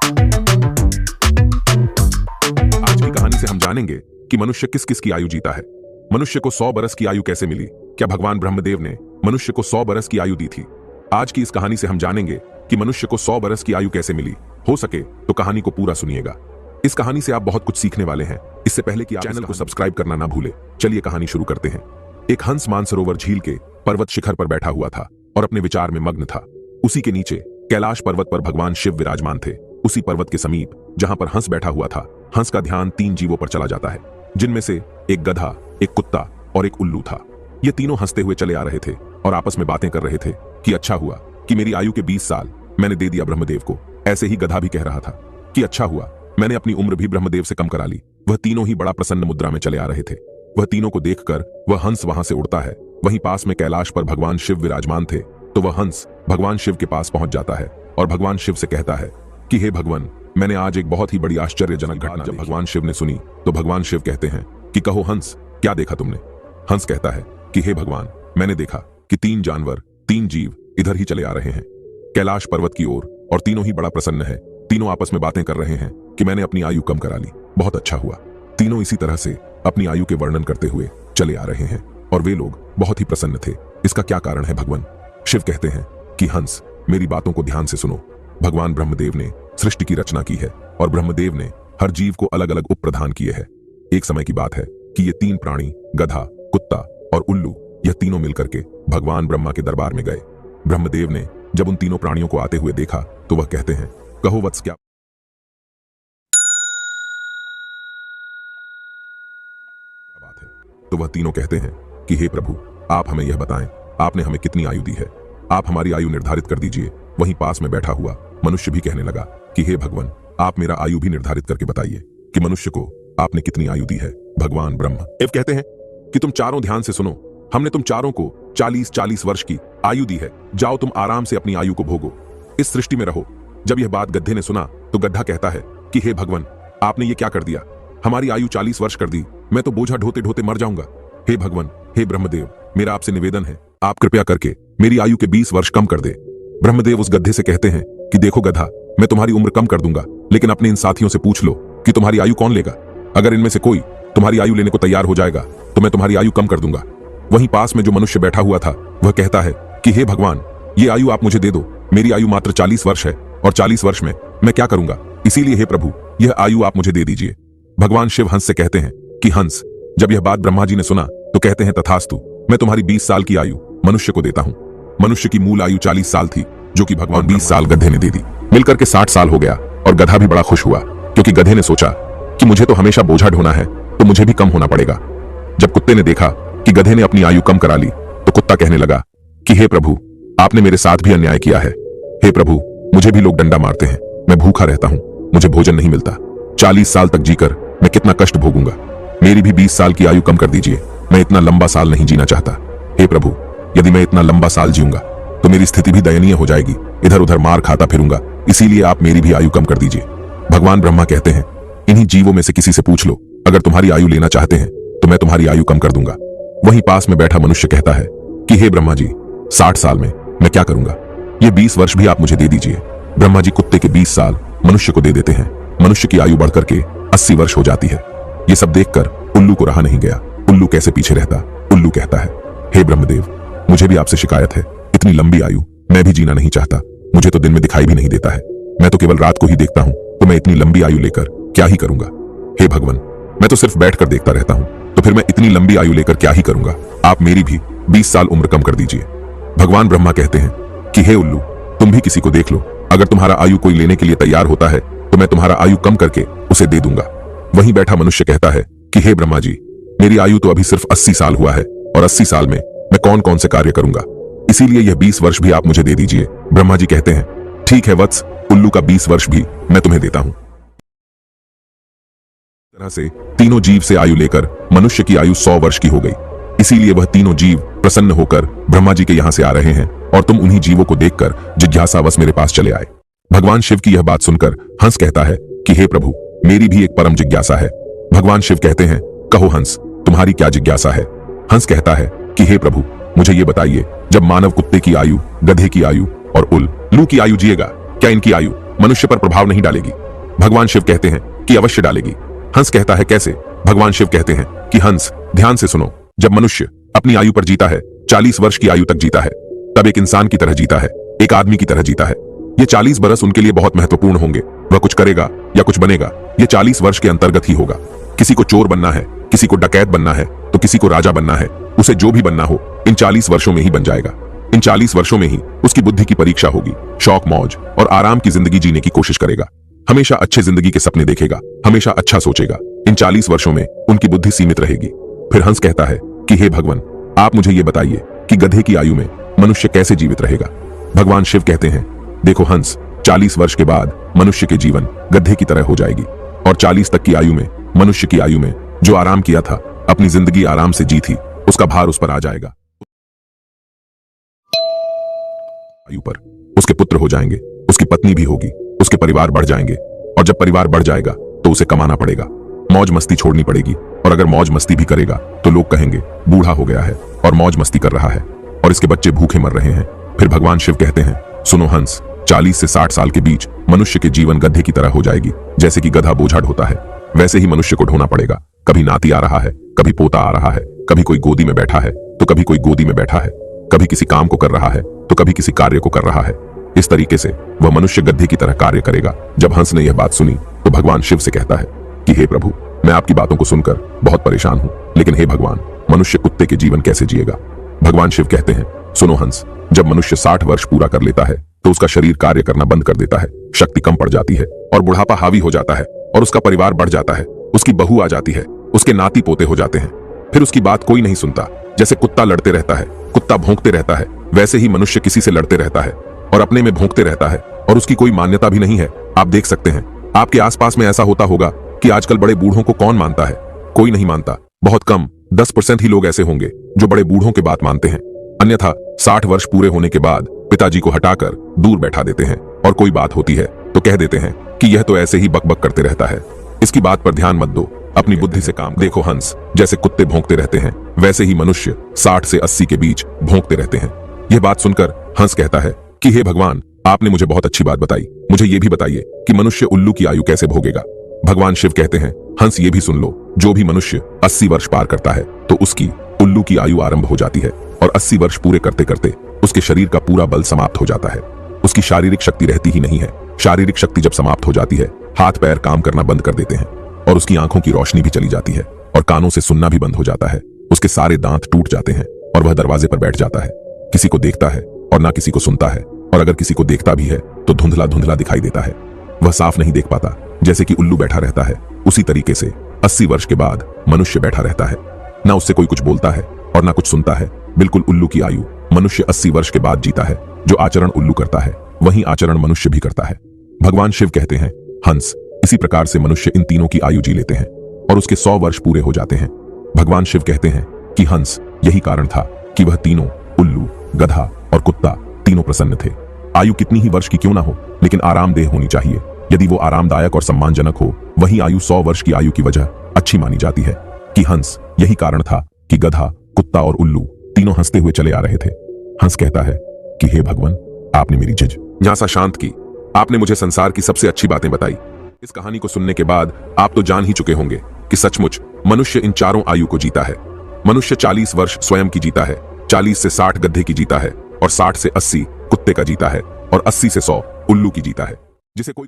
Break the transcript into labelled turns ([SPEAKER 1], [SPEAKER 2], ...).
[SPEAKER 1] आज की कहानी से हम जानेंगे कि मनुष्य किस किस की आयु जीता है। मनुष्य को 100 बरस की आयु कैसे मिली? क्या भगवान ब्रह्मदेव ने मनुष्य को 100 बरस की आयु दी थी? आज की इस कहानी से हम जानेंगे कि मनुष्य को 100 बरस की आयु कैसे मिली। हो सके तो कहानी को पूरा सुनिएगा। इस कहानी से आप बहुत कुछ सीखने वाले हैं। इससे पहले कि आप चैनल को सब्सक्राइब करना ना भूले, चलिए कहानी शुरू करते हैं। एक हंस मानसरोवर झील के पर्वत शिखर पर बैठा हुआ था और अपने विचार में मग्न था। उसी के नीचे कैलाश पर्वत पर भगवान शिव विराजमान थे। उसी पर्वत के समीप जहां पर हंस बैठा हुआ था, हंस का ध्यान 3 जीवों पर चला जाता है, जिनमें से एक गधा, एक कुत्ता और एक उल्लू था। ये तीनों हंसते हुए चले आ रहे थे और आपस में बातें कर रहे थे कि अच्छा हुआ कि मेरी आयु के 20 साल मैंने दे दिया ब्रह्मदेव को। ऐसे ही गधा भी कह रहा था कि अच्छा हुआ मैंने अपनी उम्र भी ब्रह्मदेव से कम करा ली। वह तीनों ही बड़ा प्रसन्न मुद्रा में चले आ रहे थे। वह तीनों को देखकर वह हंस वहां से उड़ता है। वहीं पास में कैलाश पर भगवान शिव विराजमान थे, तो वह हंस भगवान शिव के पास पहुंच जाता है और भगवान शिव से कहता है कि हे भगवान, मैंने आज एक बहुत ही बड़ी आश्चर्यजनक घटना। जब भगवान शिव ने सुनी तो भगवान शिव कहते हैं कि कहो हंस, क्या देखा तुमने? हंस कहता है कि हे भगवान, मैंने देखा कि 3 जानवर, 3 जीव इधर ही चले आ रहे हैं कैलाश पर्वत की ओर, और तीनों ही बड़ा प्रसन्न है। तीनों आपस में बातें कर रहे हैं कि मैंने अपनी आयु कम करा ली, बहुत अच्छा हुआ। तीनों इसी तरह से अपनी आयु के वर्णन करते हुए चले आ रहे हैं और वे लोग बहुत ही प्रसन्न थे। इसका क्या कारण है भगवान? शिव कहते हैं कि हंस, मेरी बातों को ध्यान से सुनो। भगवान ब्रह्मदेव ने सृष्टि की रचना की है और ब्रह्मदेव ने हर जीव को अलग अलग उप प्रदान किए हैं। एक समय की बात है कि ये 3 प्राणी, गधा, कुत्ता और उल्लू, यह तीनों मिलकर के भगवान ब्रह्मा के दरबार में गए। ब्रह्मदेव ने जब उन तीनों प्राणियों को आते हुए देखा तो वह कहते हैं, कहो वत्स, क्या बात है? तो वह तीनों कहते हैं कि हे प्रभु, आप हमें यह बताएं, आपने हमें कितनी आयु दी है? आप हमारी आयु निर्धारित कर दीजिए। वहीं पास में बैठा हुआ मनुष्य भी कहने लगा कि हे भगवान, आप मेरा आयु भी निर्धारित करके बताइए कि मनुष्य को आपने कितनी आयु दी है। भगवान ब्रह्म शिव कहते हैं कि तुम चारों ध्यान से सुनो, हमने तुम चारों को 40-40 वर्ष की आयु दी है। जाओ तुम आराम से अपनी आयु को भोगो, इस सृष्टि में रहो। जब यह बात गड्ढे ने सुना तो गड्ढा कहता है कि हे भगवान, आपने ये क्या कर दिया? हमारी आयु 40 वर्ष कर दी, मैं तो बोझा ढोते ढोते मर जाऊंगा। हे भगवान, हे ब्रह्मदेव, मेरा आपसे निवेदन है, आप कृपया करके मेरी आयु के 20 वर्ष कम कर दे। ब्रह्मदेव उस गड्ढे से कहते हैं कि देखो गधा, मैं तुम्हारी उम्र कम कर दूंगा, लेकिन अपने इन साथियों से पूछ लो कि तुम्हारी आयु कौन लेगा। अगर इनमें से कोई तुम्हारी आयु लेने को तैयार हो जाएगा तो मैं तुम्हारी आयु कम कर दूंगा। वहीं पास में जो मनुष्य बैठा हुआ था वह कहता है कि हे भगवान, ये आयु आप मुझे दे दो। मेरी आयु मात्र 40 वर्ष है और 40 वर्ष में मैं क्या करूंगा? इसीलिए हे प्रभु, यह आयु आप मुझे दे दीजिए। भगवान शिव हंस से कहते हैं कि हंस, जब यह बात ब्रह्मा जी ने सुना तो कहते हैं तथास्तु, मैं तुम्हारी 20 साल की आयु मनुष्य को देता हूं। मनुष्य की मूल आयु 40 साल थी, जो कि भगवान 20 साल गधे ने दे दी। मिलकर के 60 साल हो गया और गधा भी बड़ा खुश हुआ, क्योंकि गधे ने सोचा कि मुझे तो हमेशा बोझा ढोना है, तो मुझे भी कम होना पड़ेगा। जब कुत्ते ने देखा कि गधे ने अपनी आयु कम करा ली तो कुत्ता कहने लगा कि हे प्रभु, आपने मेरे साथ भी अन्याय किया है। हे प्रभु, मुझे भी लोग डंडा मारते हैं, मैं भूखा रहता हूं, मुझे भोजन नहीं मिलता। 40 साल तक जीकर मैं कितना कष्ट भोगूंगा। मेरी भी 20 साल की आयु कम कर दीजिए, मैं इतना लंबा साल नहीं जीना चाहता। हे प्रभु, यदि मैं इतना लंबा साल जीऊंगा तो मेरी स्थिति भी दयनीय हो जाएगी, इधर उधर मार खाता फिरूंगा, इसीलिए आप मेरी भी आयु कम कर दीजिए। भगवान ब्रह्मा कहते हैं, इन्हीं जीवों में से किसी से पूछ लो, अगर तुम्हारी आयु लेना चाहते हैं तो मैं तुम्हारी आयु कम कर दूंगा। वहीं पास में बैठा मनुष्य कहता है कि हे ब्रह्मा जी, 60 साल में मैं क्या करूंगा? ये 20 वर्ष भी आप मुझे दे दीजिए। ब्रह्मा जी कुत्ते के 20 साल मनुष्य को दे देते हैं। मनुष्य की आयु बढ़कर के 80 वर्ष हो जाती है। ये सब देखकर उल्लू को रहा नहीं गया। उल्लू कैसे पीछे रहता? उल्लू कहता है, हे ब्रह्मदेव, मुझे भी आपसे शिकायत है, इतनी लंबी आयु मैं भी जीना नहीं चाहता। मुझे तो दिन में दिखाई भी नहीं देता है, मैं तो केवल रात को ही देखता हूं, तो मैं इतनी लंबी आयु लेकर क्या ही करूंगा? हे भगवान, मैं तो सिर्फ बैठकर देखता रहता हूं, तो फिर मैं इतनी लंबी आयु लेकर क्या ही करूंगा? आप मेरी भी 20 साल उम्र कम कर दीजिए। भगवान ब्रह्मा कहते हैं कि हे उल्लू, तुम भी किसी को देख लो, अगर तुम्हारा आयु कोई लेने के लिए तैयार होता है तो मैं तुम्हारा आयु कम करके उसे दे दूंगा। वहीं बैठा मनुष्य कहता है कि हे ब्रह्मा जी, मेरी आयु तो अभी सिर्फ 80 साल हुआ है और 80 साल में मैं कौन कौन से कार्य करूंगा, इसीलिए यह 20 वर्ष भी आप मुझे दे दीजिए। ब्रह्मा जी कहते हैं, ठीक है वत्स, उल्लू का 20 वर्ष भी मैं तुम्हें देता हूं। तरह से तीनों जीव से आयु लेकर मनुष्य की आयु 100 वर्ष की हो गई। इसीलिए वह तीनों जीव प्रसन्न होकर ब्रह्मा जी के यहां से आ रहे हैं और तुम उन्हीं जीवों को देखकर जिज्ञासावश मेरे पास चले आए। भगवान शिव की यह बात सुनकर हंस कहता है कि हे प्रभु, मेरी भी एक परम जिज्ञासा है। भगवान शिव कहते हैं, कहो हंस, तुम्हारी क्या जिज्ञासा है? हंस कहता है कि हे प्रभु, मुझे ये बताइए, जब मानव कुत्ते की आयु, गधे की आयु और उल्लू की आयु जिएगा, क्या इनकी आयु मनुष्य पर प्रभाव नहीं डालेगी? भगवान शिव कहते हैं कि अवश्य डालेगी। हंस कहता है कैसे? भगवान शिव कहते हैं कि हंस, ध्यान से सुनो। जब मनुष्य अपनी आयु पर जीता है, 40 वर्ष की आयु तक जीता है, तब एक इंसान की तरह जीता है, एक आदमी की तरह जीता है। ये 40 बरस उनके लिए बहुत महत्वपूर्ण होंगे। वह कुछ करेगा या कुछ बनेगा, ये 40 वर्ष के अंतर्गत ही होगा। किसी को चोर बनना है, किसी को डकैत बनना है, तो किसी को राजा बनना है। उसे जो भी बनना हो इन 40 वर्षों में ही बन जाएगा। इन 40 वर्षों में ही उसकी बुद्धि की परीक्षा होगी। शौक, मौज और आराम की जिंदगी जीने की कोशिश करेगा। हमेशा अच्छे जिंदगी के सपने देखेगा, हमेशा अच्छा सोचेगा। इन 40 वर्षों में उनकी बुद्धि सीमित रहेगी। फिर हंस कहता है कि हे भगवान, आप मुझे ये बताइए कि गधे की आयु में मनुष्य कैसे जीवित रहेगा? भगवान शिव कहते हैं, देखो हंस, 40 वर्ष के बाद मनुष्य के जीवन गधे की तरह हो जाएगी और 40 तक की आयु में, मनुष्य की आयु में जो आराम किया था, अपनी जिंदगी आराम से जी थी, उसका भार उस पर आ जाएगा। आयु पर उसके पुत्र हो जाएंगे, उसकी पत्नी भी होगी, उसके परिवार बढ़ जाएंगे और जब परिवार बढ़ जाएगा तो उसे कमाना पड़ेगा, मौज मस्ती छोड़नी पड़ेगी। और अगर मौज मस्ती भी करेगा तो लोग कहेंगे बूढ़ा हो गया है और मौज मस्ती कर रहा है और इसके बच्चे भूखे मर रहे हैं। फिर भगवान शिव कहते हैं, सुनो हंस, 40 से 60 साल के बीच मनुष्य के जीवन गधे की तरह हो जाएगी। जैसे कि गधा बोझा ढोता है, वैसे ही मनुष्य को ढोना पड़ेगा। कभी नाती आ रहा है, कभी पोता आ रहा है, कभी कोई गोदी में बैठा है तो कभी कोई गोदी में बैठा है, कभी किसी काम को कर रहा है तो कभी किसी कार्य को कर रहा है। इस तरीके से वह मनुष्य गधे की तरह कार्य करेगा। जब हंस ने यह बात सुनी तो भगवान शिव से कहता है कि हे प्रभु, मैं आपकी बातों को सुनकर बहुत परेशान हूं, लेकिन हे भगवान, मनुष्य कुत्ते के जीवन कैसे जिएगा? भगवान शिव कहते हैं, सुनो हंस, जब मनुष्य 60 वर्ष पूरा कर लेता है तो उसका शरीर कार्य करना बंद कर देता है, शक्ति कम पड़ जाती है और बुढ़ापा हावी हो जाता है और उसका परिवार बढ़ जाता है, उसकी बहू आ जाती है, उसके नाती पोते हो जाते हैं। फिर उसकी बात कोई नहीं सुनता। जैसे कुत्ता लड़ते रहता है, कुत्ता भौंकते रहता है, वैसे ही मनुष्य किसी से लड़ते रहता है और अपने में भौंकते रहता है और उसकी कोई मान्यता भी नहीं है। आप देख सकते हैं, आपके आसपास में ऐसा होता होगा कि आजकल बड़े बूढ़ों को कौन मानता है? कोई नहीं मानता। बहुत कम 10% ही लोग ऐसे होंगे जो बड़े बूढ़ों के बात मानते हैं। अन्यथा 60 वर्ष पूरे होने के बाद पिताजी को हटाकर दूर बैठा देते हैं और कोई बात होती है तो कह देते हैं कि यह तो ऐसे ही बकबक करते रहता है, इसकी बात पर ध्यान मत दो, अपनी बुद्धि से काम। देखो हंस, जैसे कुत्ते भौंकते रहते हैं वैसे ही मनुष्य 60 से 80 के बीच भौंकते रहते हैं। यह बात सुनकर हंस कहता है कि हे भगवान, आपने मुझे बहुत अच्छी बात बताई, मुझे यह भी बताइए कि मनुष्य उल्लू की आयु कैसे भोगेगा? भगवान शिव कहते हैं, हंस ये भी सुन लो, जो भी मनुष्य 80 वर्ष पार करता है तो उसकी उल्लू की आयु आरंभ हो जाती है और 80 वर्ष पूरे करते करते उसके शरीर का पूरा बल समाप्त हो जाता है। उसकी शारीरिक शक्ति रहती ही नहीं है। शारीरिक शक्ति जब समाप्त हो जाती है, हाथ पैर काम करना बंद कर देते हैं और उसकी आंखों की रोशनी भी चली जाती है और कानों से सुनना भी बंद हो जाता है। उसके सारे दांत टूट जाते हैं और वह दरवाजे पर बैठ जाता है। किसी को देखता है और ना किसी को सुनता है, और अगर किसी को देखता भी है तो धुंधला धुंधला दिखाई देता है। वह साफ नहीं देख पाता। जैसे कि उल्लू बैठा रहता है, उसी तरीके से 80 वर्ष के बाद मनुष्य बैठा रहता है। ना उससे कोई कुछ बोलता है और ना कुछ सुनता है। बिल्कुल उल्लू की आयु मनुष्य 80 वर्ष के बाद जीता है। जो आचरण उल्लू करता है वही आचरण मनुष्य भी करता है। भगवान शिव कहते हैं, हंस, इसी प्रकार से मनुष्य इन तीनों की आयु जी लेते हैं और उसके 100 वर्ष पूरे हो जाते हैं। भगवान शिव कहते हैं कि हंस, यही कारण था कि वह तीनों, उल्लू, गधा और कुत्ता, तीनों प्रसन्न थे। आयु कितनी ही वर्ष की क्यों ना हो, लेकिन आरामदेह होनी चाहिए। यदि वो आरामदायक और सम्मानजनक हो, वही आयु 100 वर्ष की आयु की वजह अच्छी मानी जाती है। कि हंस, यही कारण था कि गधा, कुत्ता और उल्लू तीनों हंसते हुए चले आ रहे थे। हंस कहता है कि हे भगवान, आपने मेरी जिज्ञासा शांत की, आपने मुझे संसार की सबसे अच्छी बातें बताई। इस कहानी को सुनने के बाद आप तो जान ही चुके होंगे कि सचमुच मनुष्य इन चारों आयु को जीता है। मनुष्य 40 वर्ष स्वयं की जीता है, 40 से 60 गधे की जीता है और 60 से 80 कुत्ते का जीता है और 80 से 100 उल्लू की जीता है। जिसे कोई